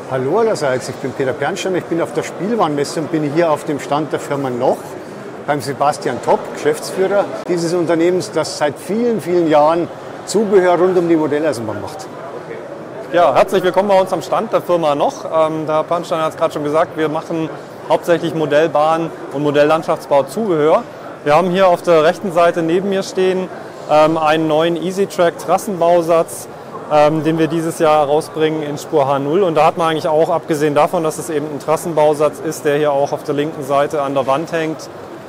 Hallo allerseits, ich bin Peter Pernstein, ich bin auf der Spielwarenmesse und bin hier auf dem Stand der Firma Noch beim Sebastian Topp, Geschäftsführer dieses Unternehmens, das seit vielen, vielen Jahren Zubehör rund um die Modelleisenbahn macht. Ja, herzlich willkommen bei uns am Stand der Firma Noch. Der Herr Pernstein hat es gerade schon gesagt, wir machen hauptsächlich Modellbahn- und Modelllandschaftsbau-Zubehör. Wir haben hier auf der rechten Seite neben mir stehen einen neuen EasyTrack Trassenbausatz, den wir dieses Jahr rausbringen in Spur H0. Und da hat man eigentlich auch, abgesehen davon, dass es eben ein Trassenbausatz ist, der hier auch auf der linken Seite an der Wand hängt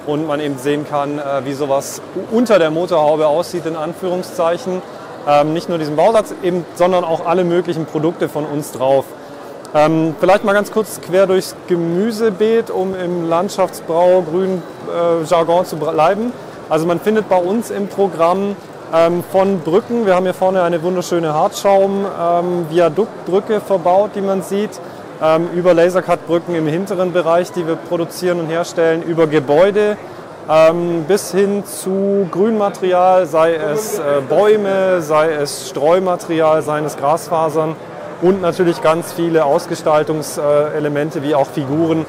und man eben sehen kann, wie sowas unter der Motorhaube aussieht, in Anführungszeichen. Nicht nur diesen Bausatz, eben, sondern auch alle möglichen Produkte von uns drauf. Vielleicht mal ganz kurz quer durchs Gemüsebeet, um im Landschaftsbau grün Jargon zu bleiben. Also man findet bei uns im Programm von Brücken, wir haben hier vorne eine wunderschöne Hartschaum-Viaduktbrücke verbaut, die man sieht, über Lasercut-Brücken im hinteren Bereich, die wir produzieren und herstellen, über Gebäude bis hin zu Grünmaterial, sei es Bäume, sei es Streumaterial, seien es Grasfasern und natürlich ganz viele Ausgestaltungselemente wie auch Figuren,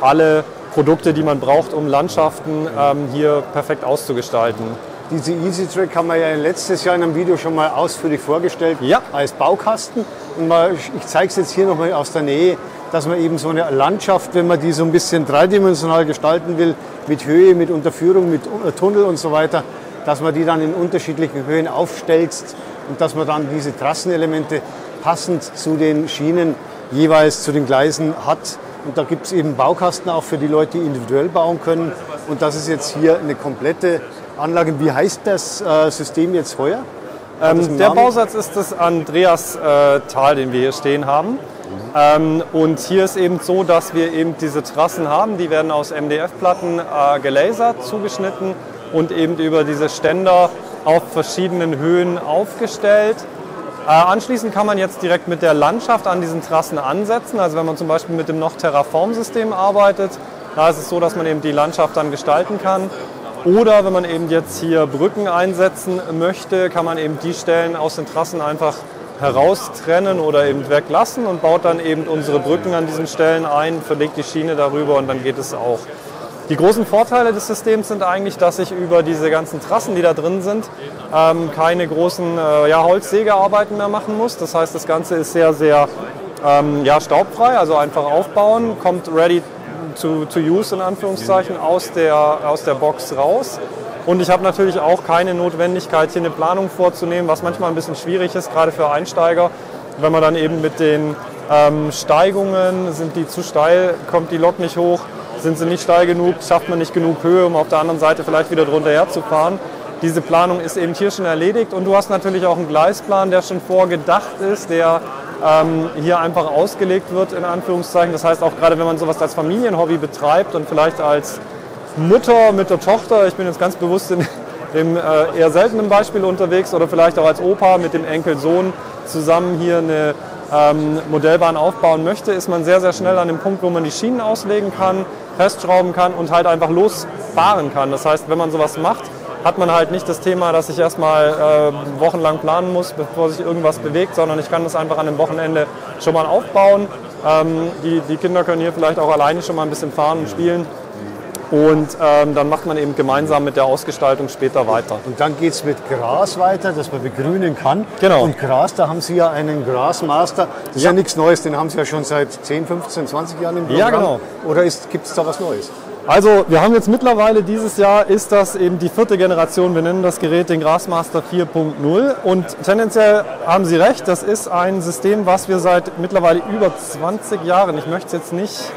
alle Produkte, die man braucht, um Landschaften hier perfekt auszugestalten. Diese EasyTrack haben wir ja letztes Jahr in einem Video schon mal ausführlich vorgestellt, ja, als Baukasten. Und ich zeige es jetzt hier nochmal aus der Nähe, dass man eben so eine Landschaft, wenn man die so ein bisschen dreidimensional gestalten will, mit Höhe, mit Unterführung, mit Tunnel und so weiter, dass man die dann in unterschiedlichen Höhen aufstelzt und dass man dann diese Trassenelemente passend zu den Schienen jeweils zu den Gleisen hat. Und da gibt es eben Baukasten auch für die Leute, die individuell bauen können. Und das ist jetzt hier eine komplette Anlage. Wie heißt das System jetzt heuer? Der Bausatz ist das Andreas-Tal, den wir hier stehen haben. Und hier ist eben so, dass wir eben diese Trassen haben, die werden aus MDF-Platten gelasert, zugeschnitten und eben über diese Ständer auf verschiedenen Höhen aufgestellt. Anschließend kann man jetzt direkt mit der Landschaft an diesen Trassen ansetzen. Also wenn man zum Beispiel mit dem Noch Terraform-System arbeitet, da ist es so, dass man eben die Landschaft dann gestalten kann. Oder wenn man eben jetzt hier Brücken einsetzen möchte, kann man eben die Stellen aus den Trassen einfach heraustrennen oder eben weglassen und baut dann eben unsere Brücken an diesen Stellen ein, verlegt die Schiene darüber und dann geht es auch. Die großen Vorteile des Systems sind eigentlich, dass ich über diese ganzen Trassen, die da drin sind, keine großen Holzsägearbeiten mehr machen muss. Das heißt, das Ganze ist sehr, sehr staubfrei, also einfach aufbauen, kommt ready to use in Anführungszeichen aus der Box raus. Und ich habe natürlich auch keine Notwendigkeit, hier eine Planung vorzunehmen, was manchmal ein bisschen schwierig ist, gerade für Einsteiger, wenn man dann eben mit den Steigungen, sind die zu steil, kommt die Lok nicht hoch, sind sie nicht steil genug, schafft man nicht genug Höhe, um auf der anderen Seite vielleicht wieder drunter herzufahren. Diese Planung ist eben hier schon erledigt und du hast natürlich auch einen Gleisplan, der schon vorgedacht ist, der hier einfach ausgelegt wird, in Anführungszeichen. Das heißt, auch gerade wenn man sowas als Familienhobby betreibt und vielleicht als Mutter mit der Tochter, ich bin jetzt ganz bewusst in dem eher seltenen Beispiel unterwegs, oder vielleicht auch als Opa mit dem Enkelsohn zusammen hier eine Modellbahn aufbauen möchte, ist man sehr, sehr schnell an dem Punkt, wo man die Schienen auslegen kann, festschrauben kann und halt einfach losfahren kann. Das heißt, wenn man sowas macht, hat man halt nicht das Thema, dass ich erstmal wochenlang planen muss, bevor sich irgendwas bewegt, sondern ich kann das einfach an dem Wochenende schon mal aufbauen. Die Kinder können hier vielleicht auch alleine schon mal ein bisschen fahren und spielen. Und dann macht man eben gemeinsam mit der Ausgestaltung später weiter. Und dann geht es mit Gras weiter, das man begrünen kann. Genau. Und Gras, da haben Sie ja einen Grasmaster. Das ist ja nichts Neues, den haben Sie ja schon seit 10, 15, 20 Jahren im Programm. Ja, genau. Oder gibt es da was Neues? Also wir haben jetzt mittlerweile, dieses Jahr ist das eben die 4. Generation, wir nennen das Gerät den Grasmaster 4.0 und tendenziell haben Sie recht, das ist ein System, was wir seit mittlerweile über 20 Jahren, ich möchte es jetzt nicht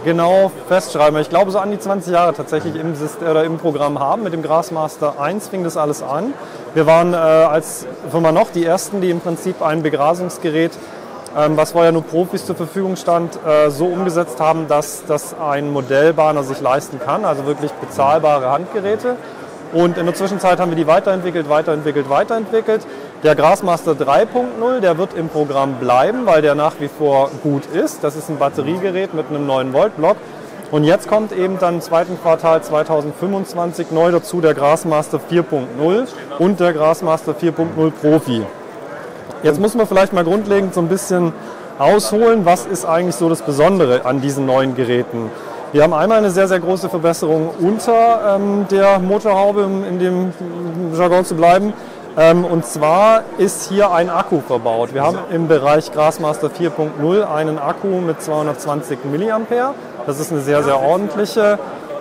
genau festschreiben, ich glaube so an die 20 Jahre tatsächlich im Programm haben. Mit dem Grasmaster 1 fing das alles an. Wir waren als Firma Noch die Ersten, die im Prinzip ein Begrasungsgerät, was vorher nur Profis zur Verfügung stand, so umgesetzt haben, dass das ein Modellbahner sich leisten kann, also wirklich bezahlbare Handgeräte. Und in der Zwischenzeit haben wir die weiterentwickelt. Der Grasmaster 3.0, der wird im Programm bleiben, weil der nach wie vor gut ist. Das ist ein Batteriegerät mit einem 9-Volt-Block. Und jetzt kommt eben dann im 2. Quartal 2025 neu dazu der Grasmaster 4.0 und der Grasmaster 4.0 Profi. Jetzt muss man vielleicht mal grundlegend so ein bisschen ausholen, was ist eigentlich so das Besondere an diesen neuen Geräten. Wir haben einmal eine sehr, sehr große Verbesserung unter der Motorhaube, um in dem Jargon zu bleiben. Und zwar ist hier ein Akku verbaut. Wir haben im Bereich Grassmaster 4.0 einen Akku mit 220 mAh. Das ist eine sehr, sehr ordentliche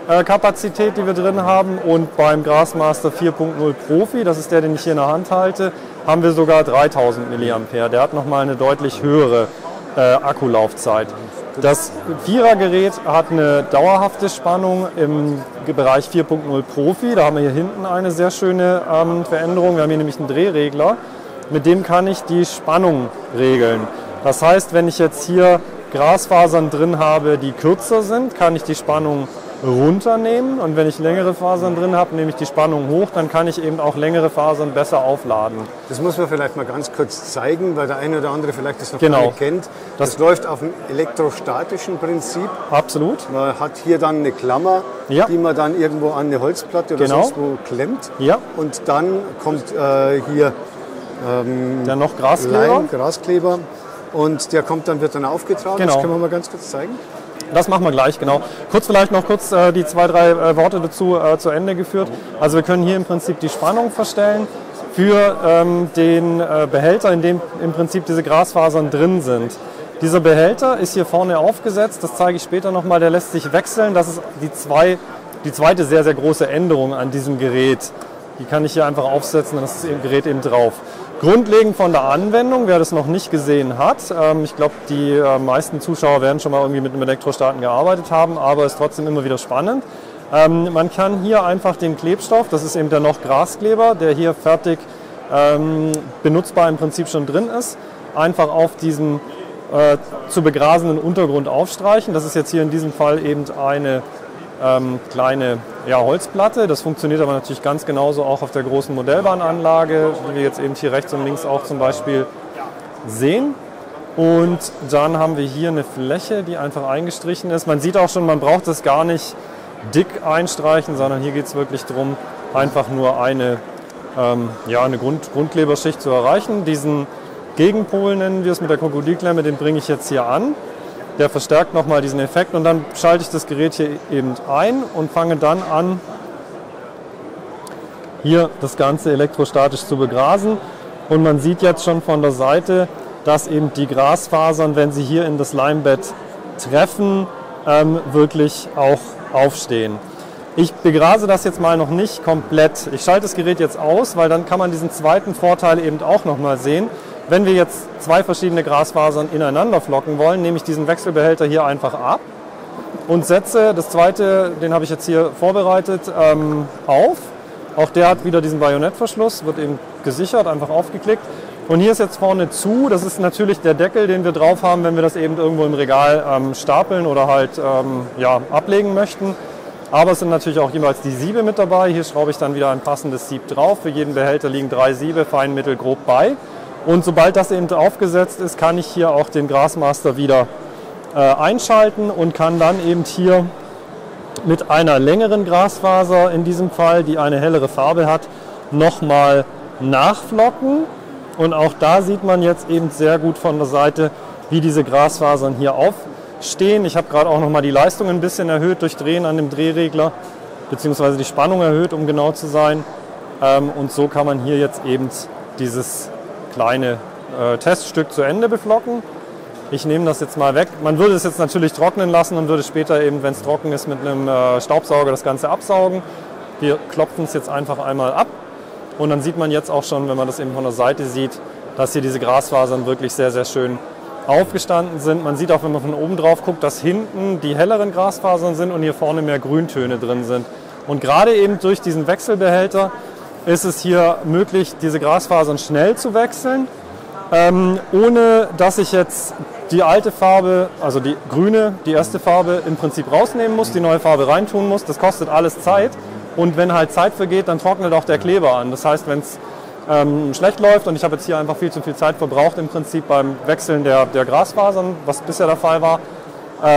Kapazität, die wir drin haben. Und beim Grassmaster 4.0 Profi, das ist der, den ich hier in der Hand halte, haben wir sogar 3000 mAh. Der hat nochmal eine deutlich höhere Akkulaufzeit. Das Vierergerät hat eine dauerhafte Spannung im Bereich 4.0 Profi. Da haben wir hier hinten eine sehr schöne Veränderung. Wir haben hier nämlich einen Drehregler, mit dem kann ich die Spannung regeln. Das heißt, wenn ich jetzt hier Grasfasern drin habe, die kürzer sind, kann ich die Spannung runternehmen. Und wenn ich längere Fasern drin habe, nehme ich die Spannung hoch, dann kann ich eben auch längere Fasern besser aufladen. Das muss man vielleicht mal ganz kurz zeigen, weil der eine oder andere vielleicht das noch gar nicht kennt. Das läuft auf einem elektrostatischen Prinzip. Absolut. Man hat hier dann eine Klammer, die man dann irgendwo an eine Holzplatte oder sonst wo klemmt. Ja. Und dann kommt hier der noch Graskleber. Graskleber. Und der wird dann aufgetragen. Genau. Das können wir mal ganz kurz zeigen. Das machen wir gleich, genau. Vielleicht noch die 2, 3 Worte dazu zu Ende geführt. Also wir können hier im Prinzip die Spannung verstellen für den Behälter, in dem im Prinzip diese Grasfasern drin sind. Dieser Behälter ist hier vorne aufgesetzt, das zeige ich später nochmal, der lässt sich wechseln. Das ist die zweite sehr, sehr große Änderung an diesem Gerät. Die kann ich hier einfach aufsetzen, dann ist das Gerät eben drauf. Grundlegend von der Anwendung, wer das noch nicht gesehen hat, ich glaube, die meisten Zuschauer werden schon mal irgendwie mit einem Elektrostaten gearbeitet haben, aber es ist trotzdem immer wieder spannend. Man kann hier einfach den Klebstoff, das ist eben der noch Graskleber, der hier fertig benutzbar im Prinzip schon drin ist, einfach auf diesem zu begrasenen Untergrund aufstreichen. Das ist jetzt hier in diesem Fall eben eine kleine Holzplatte. Das funktioniert aber natürlich ganz genauso auch auf der großen Modellbahnanlage, die wir jetzt eben hier rechts und links auch zum Beispiel sehen. Und dann haben wir hier eine Fläche, die einfach eingestrichen ist. Man sieht auch schon, man braucht das gar nicht dick einstreichen, sondern hier geht es wirklich darum, einfach nur eine Grundkleberschicht zu erreichen. Diesen Gegenpol nennen wir es mit der Krokodilklemme, den bringe ich jetzt hier an. Der verstärkt nochmal diesen Effekt und dann schalte ich das Gerät hier eben ein und fange dann an, hier das Ganze elektrostatisch zu begrasen. Und man sieht jetzt schon von der Seite, dass eben die Grasfasern, wenn sie hier in das Leimbett treffen, wirklich auch aufstehen. Ich begrase das jetzt mal noch nicht komplett. Ich schalte das Gerät jetzt aus, weil dann kann man diesen zweiten Vorteil eben auch nochmal sehen. Wenn wir jetzt 2 verschiedene Grasfasern ineinander flocken wollen, nehme ich diesen Wechselbehälter hier einfach ab und setze das zweite, den habe ich jetzt hier vorbereitet, auf. Auch der hat wieder diesen Bajonettverschluss, wird eben gesichert, einfach aufgeklickt. Und hier ist jetzt vorne zu, das ist natürlich der Deckel, den wir drauf haben, wenn wir das eben irgendwo im Regal stapeln oder halt ablegen möchten. Aber es sind natürlich auch jeweils die Siebe mit dabei. Hier schraube ich dann wieder ein passendes Sieb drauf. Für jeden Behälter liegen 3 Siebe, fein, mittel, grob bei. Und sobald das eben aufgesetzt ist, kann ich hier auch den Grassmaster wieder einschalten und kann dann eben hier mit einer längeren Grasfaser, in diesem Fall, die eine hellere Farbe hat, nochmal nachflocken. Und auch da sieht man jetzt eben sehr gut von der Seite, wie diese Grasfasern hier aufstehen. Ich habe gerade auch nochmal die Leistung ein bisschen erhöht durch Drehen an dem Drehregler, beziehungsweise die Spannung erhöht, um genau zu sein. Und so kann man hier jetzt eben dieses kleine Teststück zu Ende beflocken. Ich nehme das jetzt mal weg. Man würde es jetzt natürlich trocknen lassen und würde später eben, wenn es trocken ist, mit einem Staubsauger das Ganze absaugen. Wir klopfen es jetzt einfach einmal ab und dann sieht man jetzt auch schon, wenn man das eben von der Seite sieht, dass hier diese Grasfasern wirklich sehr, sehr schön aufgestanden sind. Man sieht auch, wenn man von oben drauf guckt, dass hinten die helleren Grasfasern sind und hier vorne mehr Grüntöne drin sind. Und gerade eben durch diesen Wechselbehälter ist es hier möglich, diese Grasfasern schnell zu wechseln, ohne dass ich jetzt die alte Farbe, also die grüne, die erste Farbe im Prinzip rausnehmen muss, die neue Farbe reintun muss. Das kostet alles Zeit und wenn halt Zeit vergeht, dann trocknet auch der Kleber an. Das heißt, wenn es schlecht läuft und ich habe jetzt hier einfach viel zu viel Zeit verbraucht im Prinzip beim Wechseln der Grasfasern, was bisher der Fall war,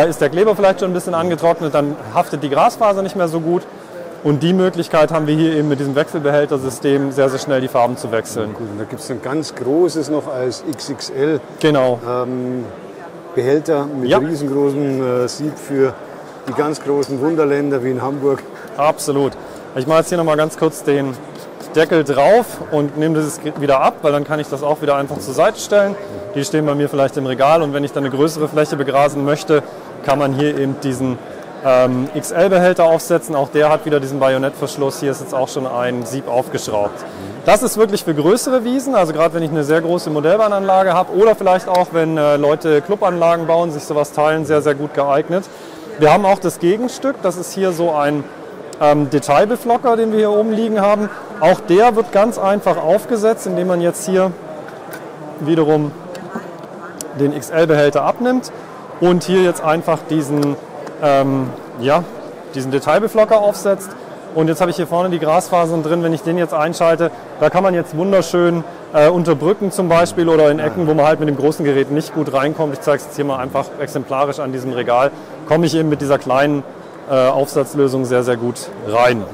ist der Kleber vielleicht schon ein bisschen angetrocknet, dann haftet die Grasfaser nicht mehr so gut. Und die Möglichkeit haben wir hier eben mit diesem Wechselbehältersystem, sehr, sehr schnell die Farben zu wechseln. Gut, und da gibt es ein ganz großes noch als XXL. Genau. Behälter mit riesengroßem Sieb für die ganz großen Wunderländer wie in Hamburg. Absolut. Ich mache jetzt hier nochmal ganz kurz den Deckel drauf und nehme das wieder ab, weil dann kann ich das auch wieder einfach zur Seite stellen. Die stehen bei mir vielleicht im Regal und wenn ich dann eine größere Fläche begrasen möchte, kann man hier eben diesen XL-Behälter aufsetzen. Auch der hat wieder diesen Bajonettverschluss. Hier ist jetzt auch schon ein Sieb aufgeschraubt. Das ist wirklich für größere Wiesen, also gerade wenn ich eine sehr große Modellbahnanlage habe oder vielleicht auch, wenn Leute Clubanlagen bauen, sich sowas teilen, sehr, sehr gut geeignet. Wir haben auch das Gegenstück, das ist hier so ein Detailbeflocker, den wir hier oben liegen haben. Auch der wird ganz einfach aufgesetzt, indem man jetzt hier wiederum den XL-Behälter abnimmt und hier jetzt einfach diesen Detailbeflocker aufsetzt. Und jetzt habe ich hier vorne die Grasfasern drin. Wenn ich den jetzt einschalte, da kann man jetzt wunderschön unter Brücken zum Beispiel oder in Ecken, wo man halt mit dem großen Gerät nicht gut reinkommt. Ich zeige es jetzt hier mal einfach exemplarisch an diesem Regal. Komme ich eben mit dieser kleinen Aufsatzlösung sehr, sehr gut rein.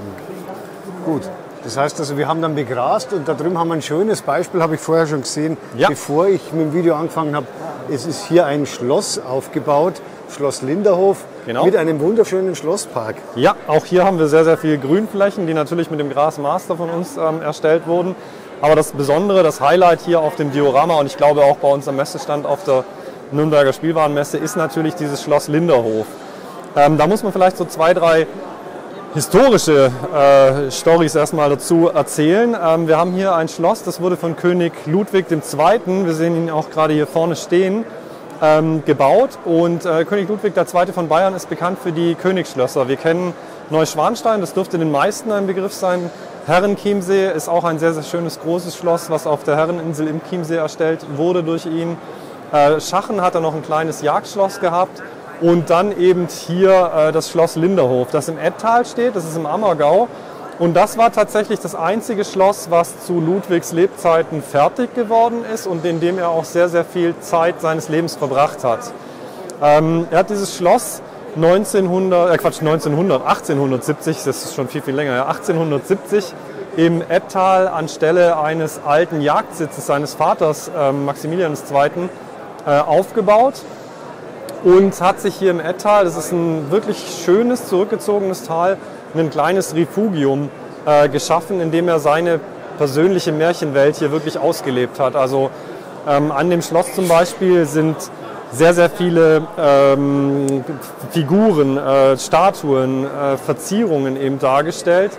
Gut. Das heißt also, wir haben dann begrast und da drüben haben wir ein schönes Beispiel, habe ich vorher schon gesehen, bevor ich mit dem Video angefangen habe. Es ist hier ein Schloss aufgebaut, Schloss Linderhof, mit einem wunderschönen Schlosspark. Ja, auch hier haben wir sehr, sehr viele Grünflächen, die natürlich mit dem Grasmaster von uns erstellt wurden. Aber das Besondere, das Highlight hier auf dem Diorama und ich glaube auch bei uns am Messestand auf der Nürnberger Spielwarenmesse ist natürlich dieses Schloss Linderhof. Da muss man vielleicht so 2, 3 historische Storys erstmal dazu erzählen. Wir haben hier ein Schloss, das wurde von König Ludwig II., wir sehen ihn auch gerade hier vorne stehen, gebaut. Und König Ludwig II. Von Bayern ist bekannt für die Königsschlösser. Wir kennen Neuschwanstein, das dürfte den meisten ein Begriff sein. Herrenchiemsee ist auch ein sehr, sehr schönes großes Schloss, was auf der Herreninsel im Chiemsee erstellt wurde durch ihn. Schachen hat er noch ein kleines Jagdschloss gehabt. Und dann eben hier das Schloss Linderhof, das im Ettal steht, das ist im Ammergau. Und das war tatsächlich das einzige Schloss, was zu Ludwigs Lebzeiten fertig geworden ist und in dem er auch sehr, sehr viel Zeit seines Lebens verbracht hat. Er hat dieses Schloss 1870, das ist schon viel, viel länger, 1870 im Ettal anstelle eines alten Jagdsitzes seines Vaters, Maximilian II., aufgebaut. Und hat sich hier im Ettal, das ist ein wirklich schönes, zurückgezogenes Tal, ein kleines Refugium geschaffen, in dem er seine persönliche Märchenwelt hier wirklich ausgelebt hat. Also an dem Schloss zum Beispiel sind sehr, sehr viele Figuren, Statuen, Verzierungen eben dargestellt.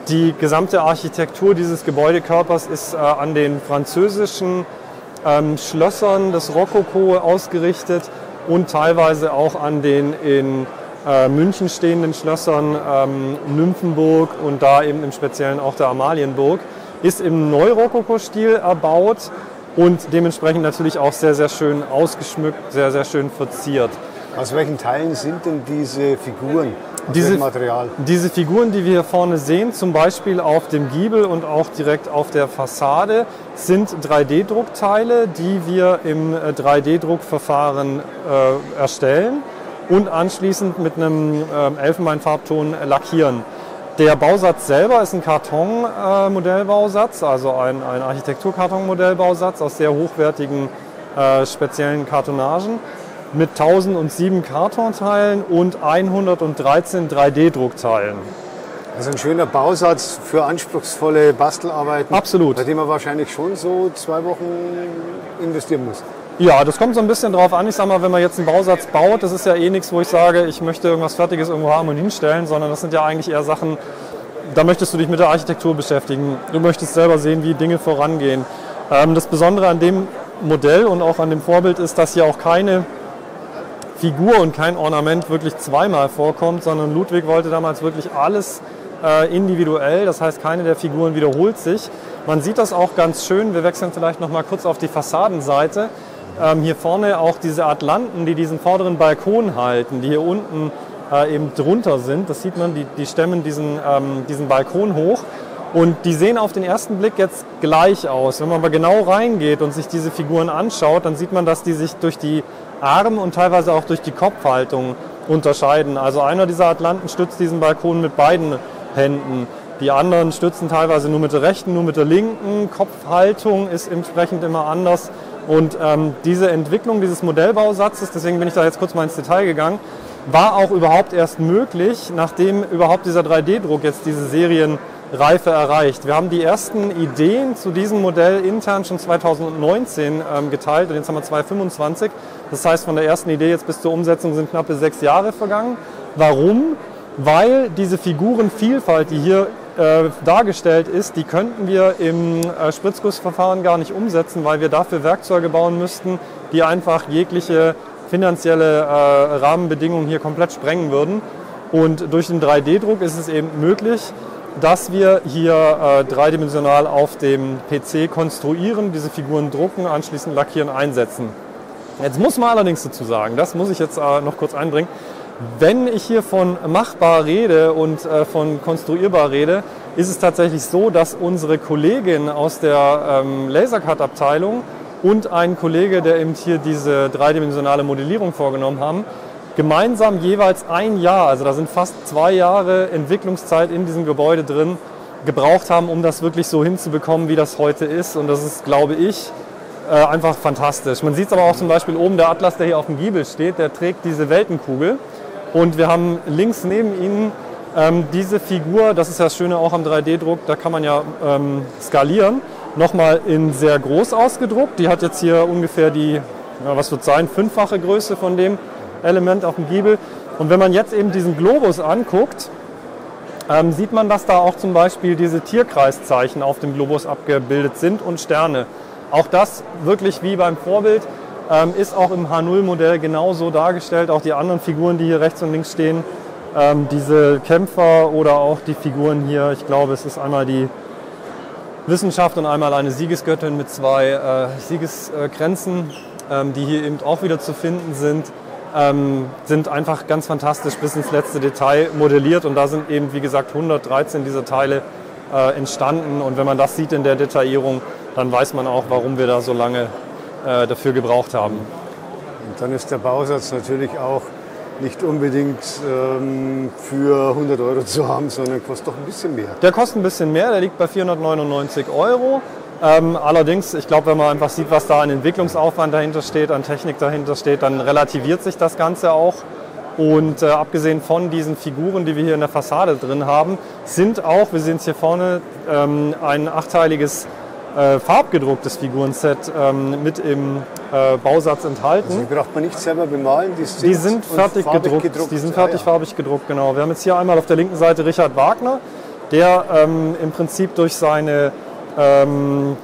Die gesamte Architektur dieses Gebäudekörpers ist an den französischen Schlössern des Rokoko ausgerichtet und teilweise auch an den in München stehenden Schlössern Nymphenburg und da eben im Speziellen auch der Amalienburg, ist im Neurokoko-Stil erbaut und dementsprechend natürlich auch sehr, sehr schön ausgeschmückt, sehr, sehr schön verziert. Aus welchen Teilen sind denn diese Figuren? Dieses Material? Diese Figuren, die wir hier vorne sehen, zum Beispiel auf dem Giebel und auch direkt auf der Fassade, sind 3D-Druckteile, die wir im 3D-Druckverfahren erstellen und anschließend mit einem Elfenbeinfarbton lackieren. Der Bausatz selber ist ein Kartonmodellbausatz, also ein Architekturkartonmodellbausatz aus sehr hochwertigen speziellen Kartonagen mit 1007 Kartonteilen und 113 3D-Druckteilen. Also ein schöner Bausatz für anspruchsvolle Bastelarbeiten. Absolut. Bei dem man wahrscheinlich schon so 2 Wochen investieren muss. Ja, das kommt so ein bisschen drauf an. Ich sag mal, wenn man jetzt einen Bausatz baut, das ist ja eh nichts, wo ich sage, ich möchte irgendwas Fertiges irgendwo haben und hinstellen, sondern das sind ja eigentlich eher Sachen, da möchtest du dich mit der Architektur beschäftigen. Du möchtest selber sehen, wie Dinge vorangehen. Das Besondere an dem Modell und auch an dem Vorbild ist, dass hier auch keine Figur und kein Ornament wirklich zweimal vorkommt, sondern Ludwig wollte damals wirklich alles individuell, das heißt, keine der Figuren wiederholt sich. Man sieht das auch ganz schön, wir wechseln vielleicht noch mal kurz auf die Fassadenseite. Hier vorne auch diese Atlanten, die diesen vorderen Balkon halten, die hier unten eben drunter sind. Das sieht man, die stemmen diesen Balkon hoch und die sehen auf den ersten Blick jetzt gleich aus. Wenn man aber genau reingeht und sich diese Figuren anschaut, dann sieht man, dass die sich durch die Arme und teilweise auch durch die Kopfhaltung unterscheiden. Also einer dieser Atlanten stützt diesen Balkon mit beiden Händen. Die anderen stützen teilweise nur mit der rechten, nur mit der linken. Kopfhaltung ist entsprechend immer anders. Und diese Entwicklung dieses Modellbausatzes, deswegen bin ich da jetzt kurz mal ins Detail gegangen, war auch überhaupt erst möglich, nachdem überhaupt dieser 3D-Druck jetzt diese Serienreife erreicht. Wir haben die ersten Ideen zu diesem Modell intern schon 2019 geteilt und jetzt haben wir 2025. Das heißt, von der ersten Idee jetzt bis zur Umsetzung sind knappe 6 Jahre vergangen. Warum? Weil diese Figurenvielfalt, die hier dargestellt ist, die könnten wir im Spritzgussverfahren gar nicht umsetzen, weil wir dafür Werkzeuge bauen müssten, die einfach jegliche finanzielle Rahmenbedingungen hier komplett sprengen würden. Und durch den 3D-Druck ist es eben möglich, dass wir hier dreidimensional auf dem PC konstruieren, diese Figuren drucken, anschließend lackieren, einsetzen. Jetzt muss man allerdings dazu sagen, das muss ich jetzt noch kurz einbringen, wenn ich hier von machbar rede und von konstruierbar rede, ist es tatsächlich so, dass unsere Kollegin aus der Lasercut-Abteilung und ein Kollege, der eben hier diese dreidimensionale Modellierung vorgenommen haben, gemeinsam jeweils 1 Jahr, also da sind fast 2 Jahre Entwicklungszeit in diesem Gebäude drin, gebraucht haben, um das wirklich so hinzubekommen, wie das heute ist. Und das ist, glaube ich, einfach fantastisch. Man sieht es aber auch zum Beispiel oben, der Atlas, der hier auf dem Giebel steht, der trägt diese Weltenkugel. Und wir haben links neben Ihnen diese Figur, das ist ja das Schöne auch am 3D-Druck, da kann man ja skalieren, nochmal in sehr groß ausgedruckt. Die hat jetzt hier ungefähr die, was wird sein, 5-fache Größe von dem Element auf dem Giebel. Und wenn man jetzt eben diesen Globus anguckt, sieht man, dass da auch zum Beispiel diese Tierkreiszeichen auf dem Globus abgebildet sind und Sterne. Auch das wirklich wie beim Vorbild ist auch im H0-Modell genauso dargestellt. Auch die anderen Figuren, die hier rechts und links stehen, diese Kämpfer oder auch die Figuren hier, ich glaube, es ist einmal die Wissenschaft und einmal eine Siegesgöttin mit 2 Siegeskränzen, die hier eben auch wieder zu finden sind einfach ganz fantastisch bis ins letzte Detail modelliert. Und da sind eben, wie gesagt, 113 dieser Teile entstanden. Und wenn man das sieht in der Detaillierung, dann weiß man auch, warum wir da so lange dafür gebraucht haben. Und dann ist der Bausatz natürlich auch nicht unbedingt für 100 € zu haben, sondern kostet doch ein bisschen mehr. Der kostet ein bisschen mehr, der liegt bei 499 €. Allerdings, ich glaube, wenn man einfach sieht, was da an Entwicklungsaufwand dahinter steht, an Technik dahinter steht, dann relativiert sich das Ganze auch. Und abgesehen von diesen Figuren, die wir hier in der Fassade drin haben, sind auch, wir sehen es hier vorne, ein 8-teiliges farbgedrucktes Figurenset mit im Bausatz enthalten. Also die braucht man nicht selber bemalen? Die sind fertig gedruckt. Die sind fertig farbig gedruckt, genau. Wir haben jetzt hier einmal auf der linken Seite Richard Wagner, der im Prinzip durch seine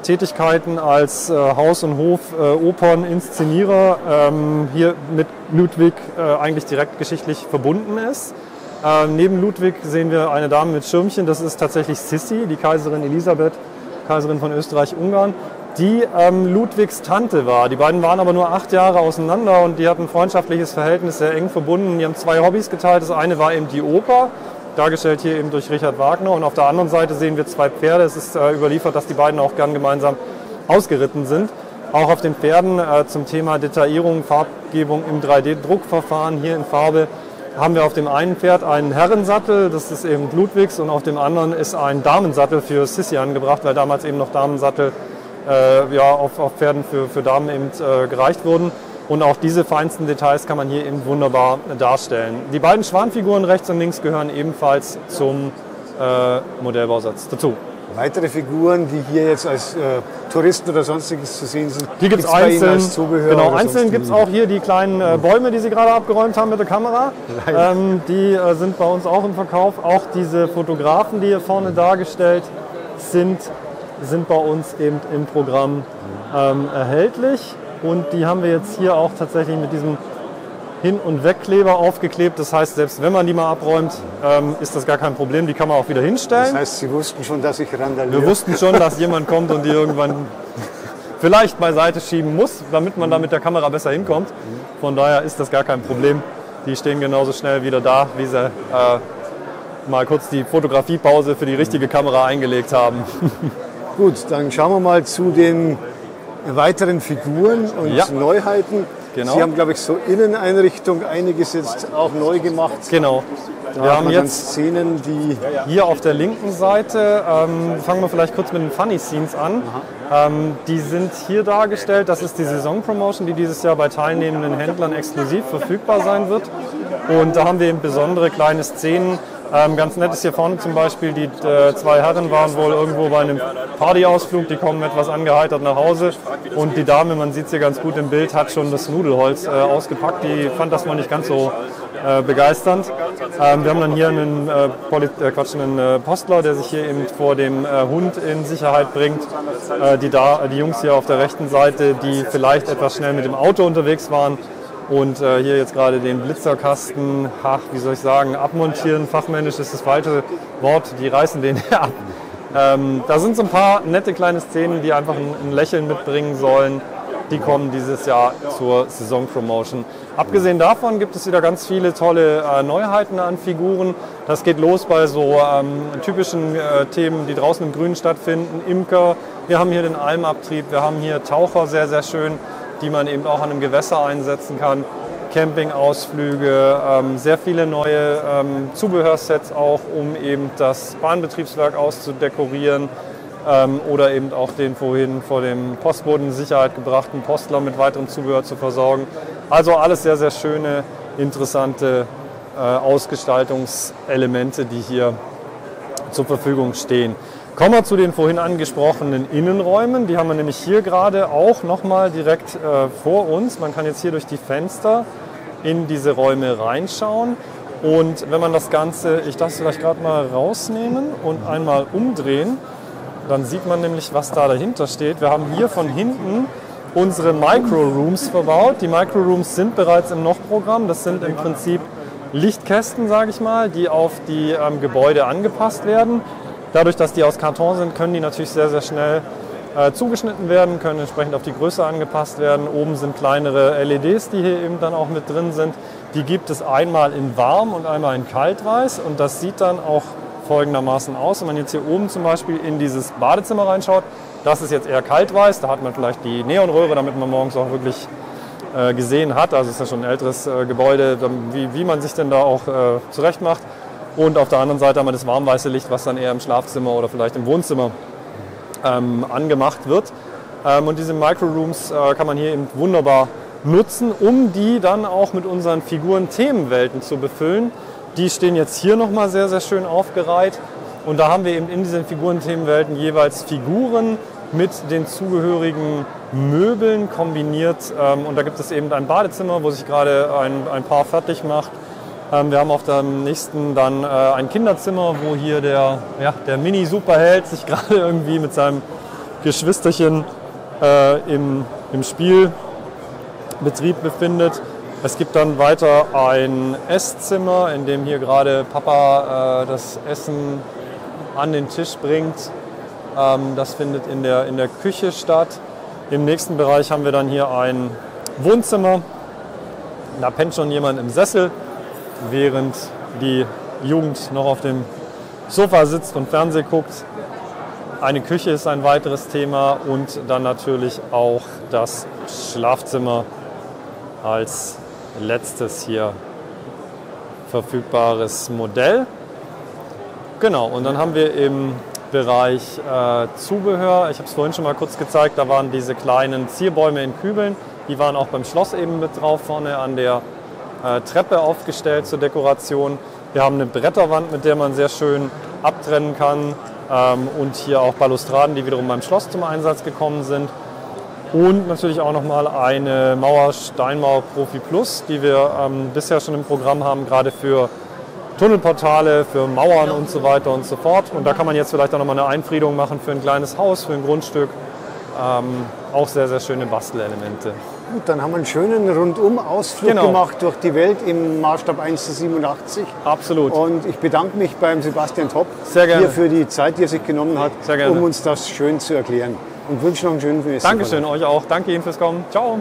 Tätigkeiten als Haus- und Hof-Opern-Inszenierer hier mit Ludwig eigentlich direkt geschichtlich verbunden ist. Neben Ludwig sehen wir eine Dame mit Schirmchen, das ist tatsächlich Sissi, die Kaiserin Elisabeth, Kaiserin von Österreich-Ungarn, die Ludwigs Tante war. Die beiden waren aber nur 8 Jahre auseinander und die hatten ein freundschaftliches Verhältnis, sehr eng verbunden. Die haben 2 Hobbys geteilt. Das eine war eben die Oper, dargestellt hier eben durch Richard Wagner. Und auf der anderen Seite sehen wir 2 Pferde. Es ist überliefert, dass die beiden auch gern gemeinsam ausgeritten sind. Auch auf den Pferden zum Thema Detaillierung, Farbgebung im 3D-Druckverfahren hier in Farbe haben wir auf dem einen Pferd einen Herrensattel, das ist eben Ludwigs, und auf dem anderen ist ein Damensattel für Sissi angebracht, weil damals eben noch Damensattel auf Pferden für Damen eben gereicht wurden. Und auch diese feinsten Details kann man hier eben wunderbar darstellen. Die beiden Schwanfiguren rechts und links gehören ebenfalls zum Modellbausatz dazu. Weitere Figuren, die hier jetzt als Touristen oder sonstiges zu sehen sind, die gibt es einzeln. Als Zubehör genau, einzeln gibt es auch hier die kleinen Bäume, die Sie gerade abgeräumt haben mit der Kamera. Die sind bei uns auch im Verkauf. Auch diese Fotografen, die hier vorne dargestellt sind bei uns eben im Programm erhältlich. Und die haben wir jetzt hier auch tatsächlich mit diesem Hin- und Wegkleber aufgeklebt. Das heißt, selbst wenn man die mal abräumt, ist das gar kein Problem. Die kann man auch wieder hinstellen. Das heißt, Sie wussten schon, dass ich randaliere? Wir wussten schon, dass jemand kommt und die irgendwann vielleicht beiseite schieben muss, damit man da mit der Kamera besser hinkommt. Von daher ist das gar kein Problem. Die stehen genauso schnell wieder da, wie sie mal kurz die Fotografiepause für die richtige Kamera eingelegt haben. Gut, dann schauen wir mal zu den weiteren Figuren und Neuheiten. Genau. Sie haben, glaube ich, so Inneneinrichtung einiges jetzt auch neu gemacht. Genau. Wir haben jetzt Szenen, die hier auf der linken Seite, fangen wir vielleicht kurz mit den Funny Scenes an. Die sind hier dargestellt. Das ist die Saisonpromotion, die dieses Jahr bei teilnehmenden Händlern exklusiv verfügbar sein wird. Und da haben wir eben besondere kleine Szenen. Ganz nett ist hier vorne zum Beispiel, die zwei Herren waren wohl irgendwo bei einem Partyausflug, die kommen etwas angeheitert nach Hause und die Dame, man sieht es hier ganz gut im Bild, hat schon das Nudelholz ausgepackt. Die fand das mal nicht ganz so begeisternd. Wir haben dann hier einen Postler, der sich hier eben vor dem Hund in Sicherheit bringt. Die Jungs hier auf der rechten Seite, die vielleicht etwas schnell mit dem Auto unterwegs waren und hier jetzt gerade den Blitzerkasten, wie soll ich sagen, abmontieren, fachmännisch ist das falsche Wort, die reißen den ab. Da sind so ein paar nette kleine Szenen, die einfach ein Lächeln mitbringen sollen. Die kommen dieses Jahr zur Saisonpromotion. Abgesehen davon gibt es wieder ganz viele tolle Neuheiten an Figuren. Das geht los bei so typischen Themen, die draußen im Grünen stattfinden. Imker, wir haben hier den Almabtrieb, wir haben hier Taucher, sehr, sehr schön, die man eben auch an einem Gewässer einsetzen kann. Campingausflüge, sehr viele neue Zubehörsets auch, um eben das Bahnbetriebswerk auszudekorieren. Oder eben auch den vorhin vor dem Postboden in Sicherheit gebrachten Postler mit weiterem Zubehör zu versorgen. Also alles sehr, sehr schöne, interessante Ausgestaltungselemente, die hier zur Verfügung stehen. Kommen wir zu den vorhin angesprochenen Innenräumen. Die haben wir nämlich hier gerade auch nochmal direkt vor uns. Man kann jetzt hier durch die Fenster in diese Räume reinschauen. Und wenn man das Ganze, ich darf es vielleicht gerade mal rausnehmen und einmal umdrehen, dann sieht man nämlich, was da dahinter steht. Wir haben hier von hinten unsere Micro-Rooms verbaut. Die Micro-Rooms sind bereits im NOC-Programm. Das sind im Prinzip Lichtkästen, sage ich mal, die auf die Gebäude angepasst werden. Dadurch, dass die aus Karton sind, können die natürlich sehr, sehr schnell zugeschnitten werden, können entsprechend auf die Größe angepasst werden. Oben sind kleinere LEDs, die hier eben dann auch mit drin sind. Die gibt es einmal in warm und einmal in kaltweiß und das sieht dann auch folgendermaßen aus. Wenn man jetzt hier oben zum Beispiel in dieses Badezimmer reinschaut, das ist jetzt eher kaltweiß, da hat man vielleicht die Neonröhre, damit man morgens auch wirklich gesehen hat. Also es ist ja schon ein älteres Gebäude, wie man sich denn da auch zurecht macht. Und auf der anderen Seite haben wir das warmweiße Licht, was dann eher im Schlafzimmer oder vielleicht im Wohnzimmer angemacht wird. Und diese Micro-Rooms kann man hier eben wunderbar nutzen, um die dann auch mit unseren Figuren-Themenwelten zu befüllen. Die stehen jetzt hier nochmal sehr, sehr schön aufgereiht. Und da haben wir eben in diesen Figuren-Themenwelten jeweils Figuren mit den zugehörigen Möbeln kombiniert. Und da gibt es eben ein Badezimmer, wo sich gerade ein Paar fertig macht. Wir haben auf dem nächsten dann ein Kinderzimmer, wo hier der Mini-Superheld sich gerade irgendwie mit seinem Geschwisterchen im Spielbetrieb befindet. Es gibt dann weiter ein Esszimmer, in dem hier gerade Papa das Essen an den Tisch bringt. Das findet in der Küche statt. Im nächsten Bereich haben wir dann hier ein Wohnzimmer. Da pennt schon jemand im Sessel, während die Jugend noch auf dem Sofa sitzt und Fernsehen guckt. Eine Küche ist ein weiteres Thema und dann natürlich auch das Schlafzimmer als letztes hier verfügbares Modell. Genau, und dann haben wir im Bereich Zubehör, ich habe es vorhin schon mal kurz gezeigt, da waren diese kleinen Zierbäume in Kübeln, die waren auch beim Schloss eben mit drauf, vorne an der Treppe aufgestellt zur Dekoration. Wir haben eine Bretterwand, mit der man sehr schön abtrennen kann und hier auch Balustraden, die wiederum beim Schloss zum Einsatz gekommen sind. Und natürlich auch nochmal eine Steinmauer Profi Plus, die wir bisher schon im Programm haben, gerade für Tunnelportale, für Mauern und so weiter und so fort. Und da kann man jetzt vielleicht auch nochmal eine Einfriedung machen für ein kleines Haus, für ein Grundstück. Auch sehr, sehr schöne Bastelelemente. Gut, dann haben wir einen schönen Rundum-Ausflug gemacht durch die Welt im Maßstab 1:87. Absolut. Und ich bedanke mich beim Sebastian Topp hier für die Zeit, die er sich genommen hat, um uns das schön zu erklären. Und wünsche noch einen schönen Fest. Dankeschön, euch auch. Danke Ihnen fürs Kommen. Ciao.